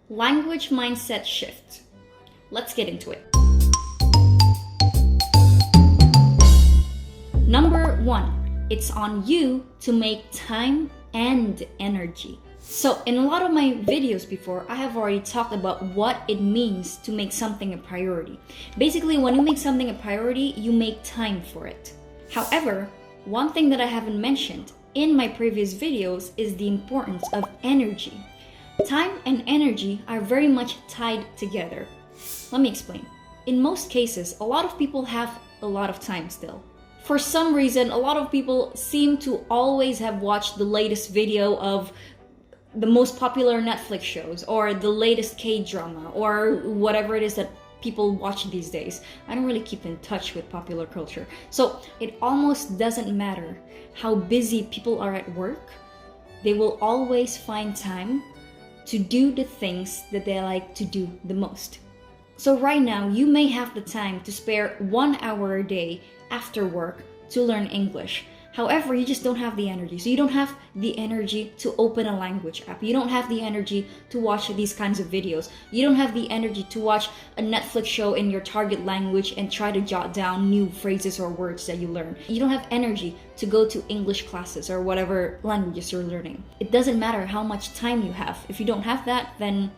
Language mindset shift. Let's get into it. Number 1, it's on you to make time and energy. So in a lot of my videos before, I have already talked about what it means to make something a priority. Basically, when you make something a priority, you make time for it. However, one thing that I haven't mentioned in my previous videos is the importance of energy. Time and energy are very much tied together. Let me explain. In most cases, a lot of people have a lot of time still. For some reason, a lot of people seem to always have watched the latest video of the most popular Netflix shows or the latest K-drama or whatever it is that people watch these days. I don't really keep in touch with popular culture. So it almost doesn't matter how busy people are at work. They will always find time to do the things that they like to do the most. So right now, you may have the time to spare 1 hour a day after work to learn English. However, you just don't have the energy. So you don't have the energy to open a language app. You don't have the energy to watch these kinds of videos. You don't have the energy to watch a Netflix show in your target language and try to jot down new phrases or words that you learn. You don't have energy to go to English classes or whatever languages you're learning. It doesn't matter how much time you have. If you don't have that, then...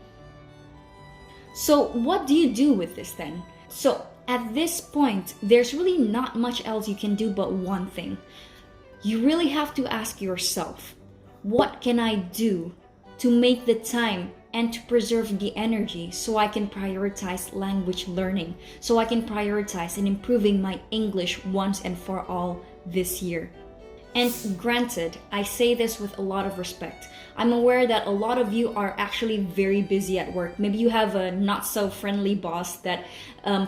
So what do you do with this then? So at this point, there's really not much else you can do but one thing. You really have to ask yourself, what can I do to make the time and to preserve the energy so I can prioritize language learning, so I can prioritize in improving my English once and for all this year? And granted, I say this with a lot of respect. I'm aware that a lot of you are actually very busy at work. Maybe you have a not so friendly boss that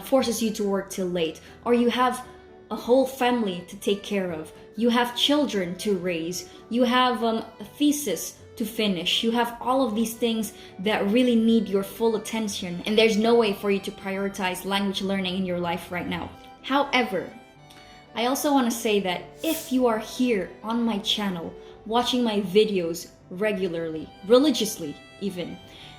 forces you to work till late, or you have a whole family to take care of. You have children to raise. You have a thesis to finish. You have all of these things that really need your full attention, and there's no way for you to prioritize language learning in your life right now. However, I also want to say that if you are here on my channel, watching my videos regularly, religiously even,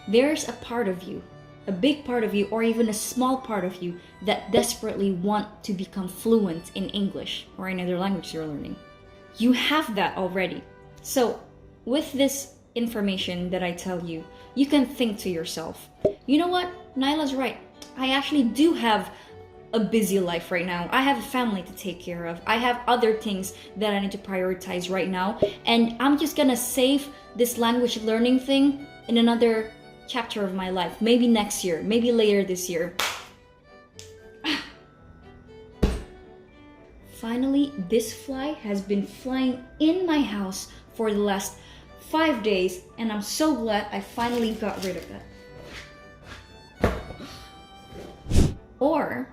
there's a part of you, a big part of you, or even a small part of you that desperately want to become fluent in English or in other language you're learning. You have that already. So with this information that I tell you, you can think to yourself, you know what, Nyla's right. I actually do have a busy life right now. I have a family to take care of. I have other things that I need to prioritize right now. And I'm just gonna save this language learning thing in another chapter of my life. Maybe next year, maybe later this year. Finally, this fly has been flying in my house for the last 5 days, and I'm so glad I finally got rid of that. Or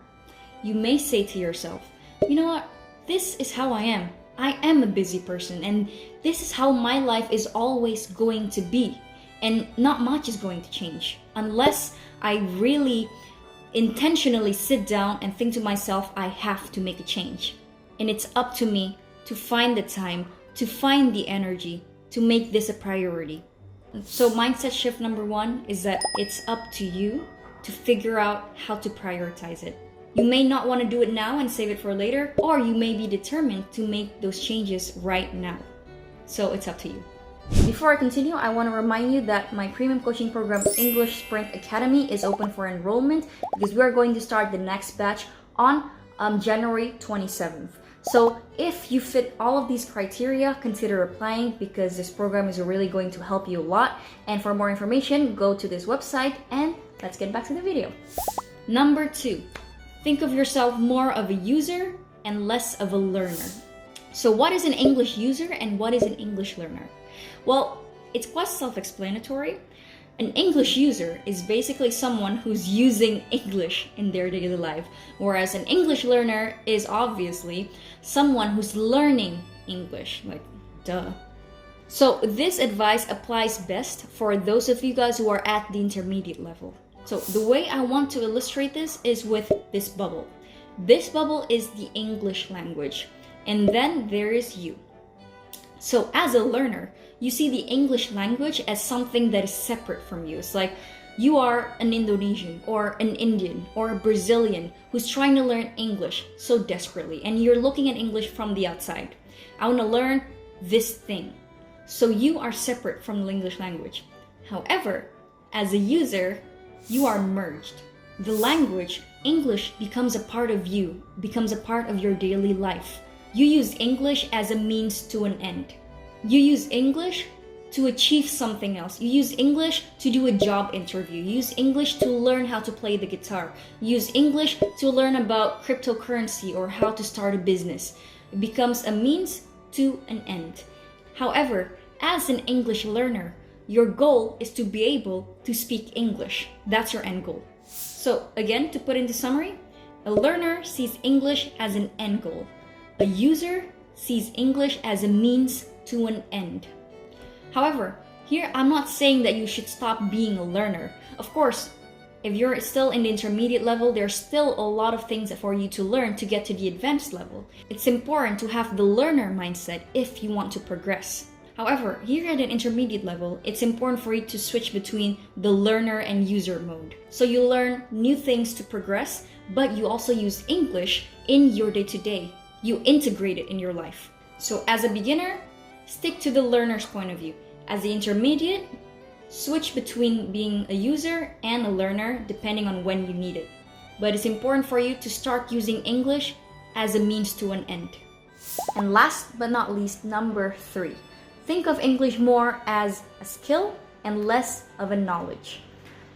you may say to yourself, you know what, this is how I am. I am a busy person, and this is how my life is always going to be. And not much is going to change unless I really intentionally sit down and think to myself, I have to make a change. And it's up to me to find the time, to find the energy, to make this a priority. So mindset shift number 1 is that it's up to you to figure out how to prioritize it. You may not want to do it now and save it for later, or you may be determined to make those changes right now. So it's up to you. Before I continue, I want to remind you that my premium coaching program, English Sprint Academy, is open for enrollment because we are going to start the next batch on January 27th. So if you fit all of these criteria, consider applying because this program is really going to help you a lot. And for more information, go to this website, and let's get back to the video. Number 2, think of yourself more of a user and less of a learner. So what is an English user and what is an English learner? Well, it's quite self-explanatory. An English user is basically someone who's using English in their daily life, whereas an English learner is obviously someone who's learning English, like duh. So this advice applies best for those of you guys who are at the intermediate level. So the way I want to illustrate this is with this bubble. This bubble is the English language, and then there is you. So as a learner, you see the English language as something that is separate from you. It's like You are an Indonesian or an Indian or a Brazilian who's trying to learn English so desperately, and you're looking at English from the outside. I want to learn this thing. So you are separate from the English language. However, as a user, you are merged. The language, English, becomes a part of you, becomes a part of your daily life. You use English as a means to an end. You use English to achieve something else. You use English to do a job interview. You use English to learn how to play the guitar. You use English to learn about cryptocurrency or how to start a business. It becomes a means to an end. However, as an English learner, your goal is to be able to speak English. That's your end goal. So again, to put into summary, a learner sees English as an end goal. A user sees English as a means to an end. However, here I'm not saying that you should stop being a learner. Of course, if you're still in the intermediate level, there's still a lot of things for you to learn to get to the advanced level. It's important to have the learner mindset if you want to progress. However, here at an intermediate level, it's important for you to switch between the learner and user mode. So you learn new things to progress, but you also use English in your day-to-day. You integrate it in your life. So as a beginner, stick to the learner's point of view. As the intermediate, switch between being a user and a learner depending on when you need it. But it's important for you to start using English as a means to an end. And last but not least, number 3. Think of English more as a skill and less of a knowledge.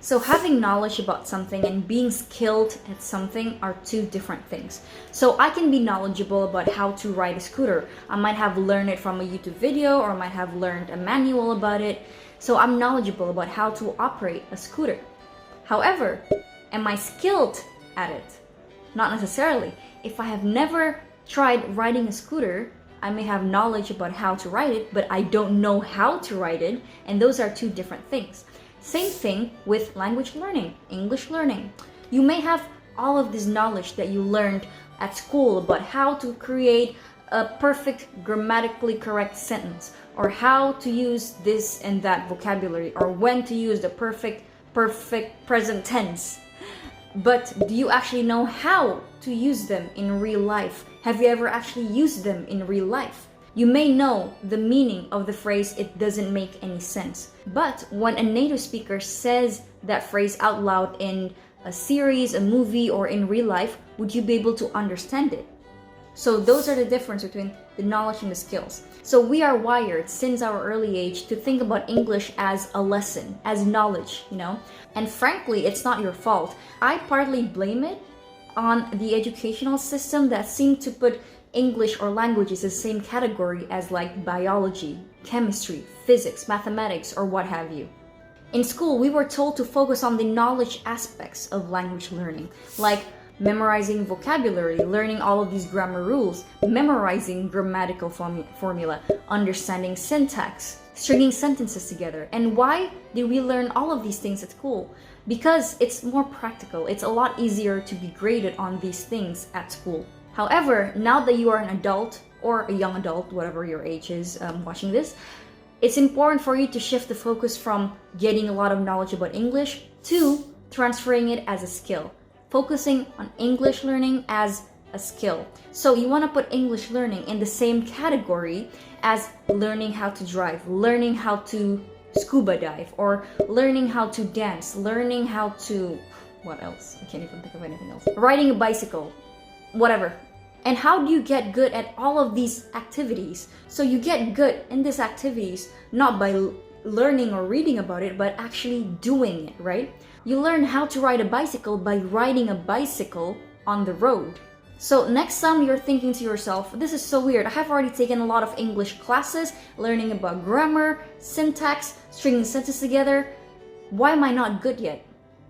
So having knowledge about something and being skilled at something are two different things. So I can be knowledgeable about how to ride a scooter. I might have learned it from a YouTube video or I might have learned a manual about it. So I'm knowledgeable about how to operate a scooter. However, am I skilled at it? Not necessarily. If I have never tried riding a scooter, I may have knowledge about how to ride it, but I don't know how to ride it, and those are two different things. Same thing with language learning, English learning. You may have all of this knowledge that you learned at school about how to create a perfect grammatically correct sentence, or how to use this and that vocabulary, or when to use the perfect present tense. But do you actually know how to use them in real life? Have you ever actually used them in real life? You may know the meaning of the phrase, "it doesn't make any sense." But when a native speaker says that phrase out loud in a series, a movie, or in real life, would you be able to understand it? So those are the difference between the knowledge and the skills. So we are wired since our early age to think about English as a lesson, as knowledge, And frankly, it's not your fault. I partly blame it on the educational system that seemed to put English or languages in the same category as like biology, chemistry, physics, mathematics, or what have you. In school, we were told to focus on the knowledge aspects of language learning, like memorizing vocabulary, learning all of these grammar rules, memorizing grammatical formula, understanding syntax, stringing sentences together. And why did we learn all of these things at school? Because it's more practical. It's a lot easier to be graded on these things at school. However, now that you are an adult or a young adult, whatever your age is watching this, it's important for you to shift the focus from getting a lot of knowledge about English to transferring it as a skill. Focusing on English learning as a skill. So you want to put English learning in the same category as learning how to drive, learning how to scuba dive, or learning how to dance, learning how to... what else? I can't even think of anything else. Riding a bicycle. Whatever. And how do you get good at all of these activities? So you get good in these activities not by learning or reading about it, but actually doing it, right? You learn how to ride a bicycle by riding a bicycle on the road. So next time you're thinking to yourself, this is so weird, I have already taken a lot of English classes, learning about grammar, syntax, stringing sentences together. Why am I not good yet?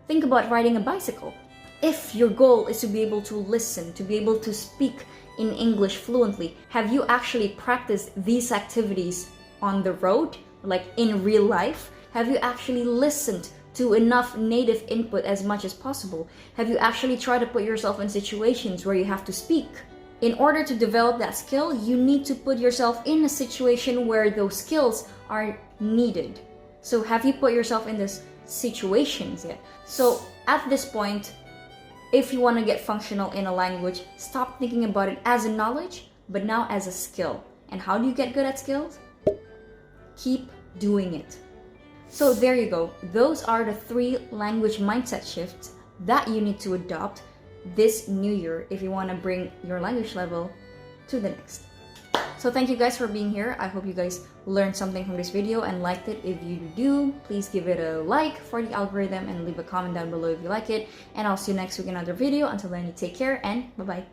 Think about riding a bicycle. If your goal is to be able to listen, to be able to speak in English fluently, have you actually practiced these activities on the road, like in real life? Have you actually listened to enough native input as much as possible? Have you actually tried to put yourself in situations where you have to speak? In order to develop that skill, you need to put yourself in a situation where those skills are needed. So have you put yourself in this situations yet. So at this point, if you want to get functional in a language, stop thinking about it as a knowledge, but now as a skill. And how do you get good at skills? Keep doing it. So there you go. Those are the 3 language mindset shifts that you need to adopt this new year if you want to bring your language level to the next. So thank you guys for being here. I hope you guys learned something from this video and liked it. If you do, please give it a like for the algorithm and leave a comment down below if you like it. And I'll see you next week in another video. Until then, you take care and bye-bye.